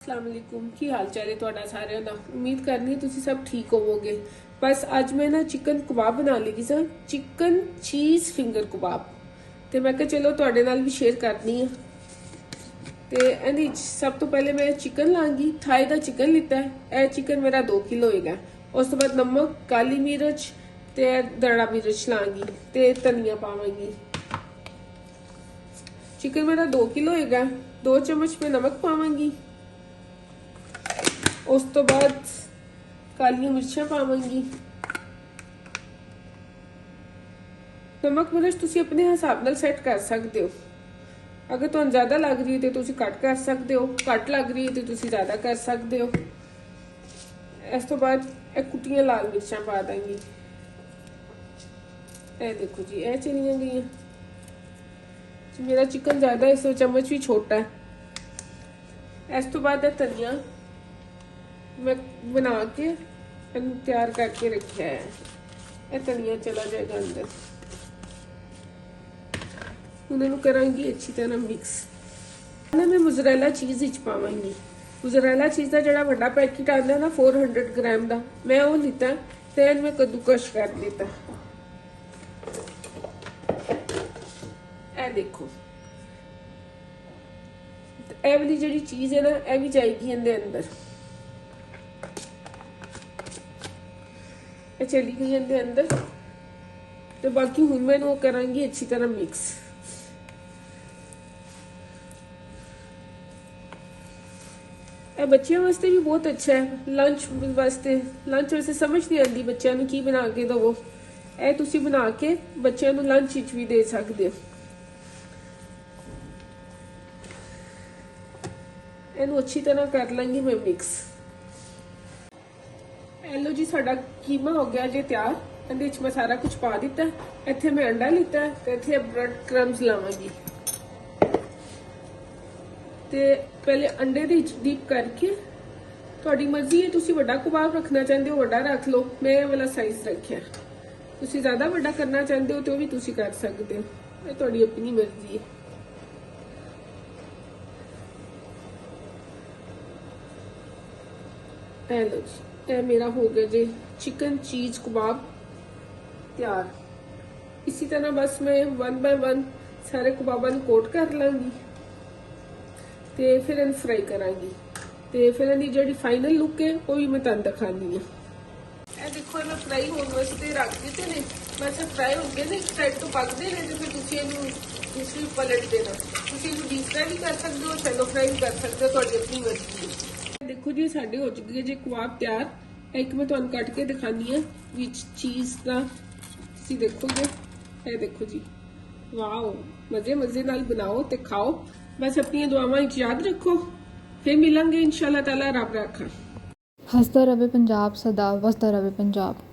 अस्सलामुअलैकुम की हाल चाल है ਤੁਹਾਡਾ ਸਾਰਿਆਂ ਦਾ। ਉਮੀਦ ਕਰਨੀ ਤੁਸੀਂ ਸਭ ਠੀਕ ਹੋਵੋਗੇ। ਬਸ ਅੱਜ ਮੈਂ ਨਾ ਚਿਕਨ ਕਬਾਬ ਬਣਾ ਲਈ ਸਾਂ, ਚਿਕਨ ਚੀਜ਼ ਫਿੰਗਰ ਕਬਾਬ, ਤੇ ਮੈਂ ਕਿਹਾ ਚਲੋ ਤੁਹਾਡੇ ਨਾਲ ਵੀ ਸ਼ੇਅਰ ਕਰਨੀ ਆ। ਤੇ ਇਹਦੀ ਸਭ ਤੋਂ ਪਹਿਲੇ ਮੈਂ ਚਿਕਨ ਲਾਂਗੀ। ਥਾਈ ਦਾ ਚਿਕਨ ਲਿੱਤਾ ਹੈ। ਇਹ ਚਿਕਨ ਮੇਰਾ 2 ਕਿਲੋ ਹੋਏਗਾ। ਉਸ ਤੋਂ ਬਾਅਦ ਨਮਕ, ਕਾਲੀ ਮਿਰਚ ਤੇ ਦੜਾ ਮਿਰਚ ਲਾਂਗੀ ਤੇ ਧਨੀਆ ਪਾਵਾਂਗੀ। चिकन मेरा 2 किलो होएगा। 2 चम्मच में नमक पावांगी। उस तो बाद काली मिर्चा पावांगी। नमक मिर्च तुसी अपने हिसाब नाल सेट कर सकते हो। अगर तुहानू ज्यादा लग रही है तो तुसी घट कर सकते हो, घट लग रही है तो तुसी ज्यादा कर सकते हो। इस तो बाद कुटियां लाल मिर्चा पा देंगी। ए देखो जी, ए चलियां गई। मेरा चिकन ज्यादा है, इस चम्मच भी छोटा है। इस तो बाद धनिया मैं बना के तैयार करके रखा है। यह धनिया चला जाएगा अंदर। उन्होंने करांगी अच्छी तरह मिक्स। मैं मोज़रेला चीज़ विच पावांगी। मोज़रेला चीज़ का जो बड़ा पैकेट आता है ना 400 ग्राम का, मैं वो लिता ते मैं कद्दूकश कर लिता। देखो ए वाली जी चीज है ना, यह भी जाएगी इहदे अंदर। चली गई इहदे अंदर। तो बाकी हुण मैं वो करांगी अच्छी तरह मिक्स। बच्चों वास्ते भी बहुत अच्छा है। लंच वास्ते समझ नहीं आती बच्चों को की बना के दवो। ए तुसी बना के बच्चों को लंच विच भी दे सकते हो। ਇਹਨੂੰ अच्छी तरह कर लेंगी मैं मिक्स। लो जी, साडा कीमा हो गया जे तैयार। ਇਹਦੇ ਵਿੱਚ मैं सारा कुछ पा दिता। ਇੱਥੇ मैं अंडा लिता ਤੇ ਇੱਥੇ ब्रेड क्रम्स लावांगी। ਤੇ ਪਹਿਲੇ अंडे ਦੇ ਵਿੱਚ डीप करके, ਤੁਹਾਡੀ ਮਰਜ਼ੀ ਹੈ, ਤੁਸੀਂ ਵੱਡਾ ਕਬਾਬ ਰੱਖਣਾ ਚਾਹੁੰਦੇ ਹੋ ਵੱਡਾ ਰੱਖ ਲਓ। ਮੈਂ ਇਹ ਵਾਲਾ ਸਾਈਜ਼ ਰੱਖਿਆ। ਤੁਸੀਂ ਜ਼ਿਆਦਾ ਵੱਡਾ ਕਰਨਾ ਚਾਹੁੰਦੇ ਹੋ ਤੇ ਉਹ ਵੀ ਤੁਸੀਂ ਕਰ ਸਕਦੇ ਹੋ। ਇਹ ਤੁਹਾਡੀ ਆਪਣੀ ਮਰਜ਼ੀ ਹੈ। लो जी, यह मेरा हो गया जी चिकन चीज कबाब तैयार। इसी तरह बस मैं 1 बाय 1 सारे कबाबा को कोट कर लाँगी ते फिर इन फ्राई करांगी। ते फिर इनकी जी फाइनल लुक है वो भी मैं तुहानू दिखानी है। यह देखो, मैं फ्राई होने वास्ते रख दिते ने। बस फ्राई हो गए ने, साइड तो पकते हैं तो फिर तुसीं इहनूं दूसरी पलट देना। तुसीं इहनूं डीप फ्राई भी कर सकते हो, शैलो फ्राई भी कर सकते हो, तुहाडी अपनी मर्जी है। देखो जी, साडे हो चुके जी कबाब तैयार। एक मैं तुहानू कट के दिखानी है विच चीज का, तुसीं देखोगे। ये देखो जी, वाओ, मजे मजे नाल बनाओ ते खाओ। बस अपनी दुआवां याद रखो। फिर मिलांगे इंशाअल्लाह ताला। रब राखा। हसदा रवे पंजाब, सदा वसदा रवे पंजाब।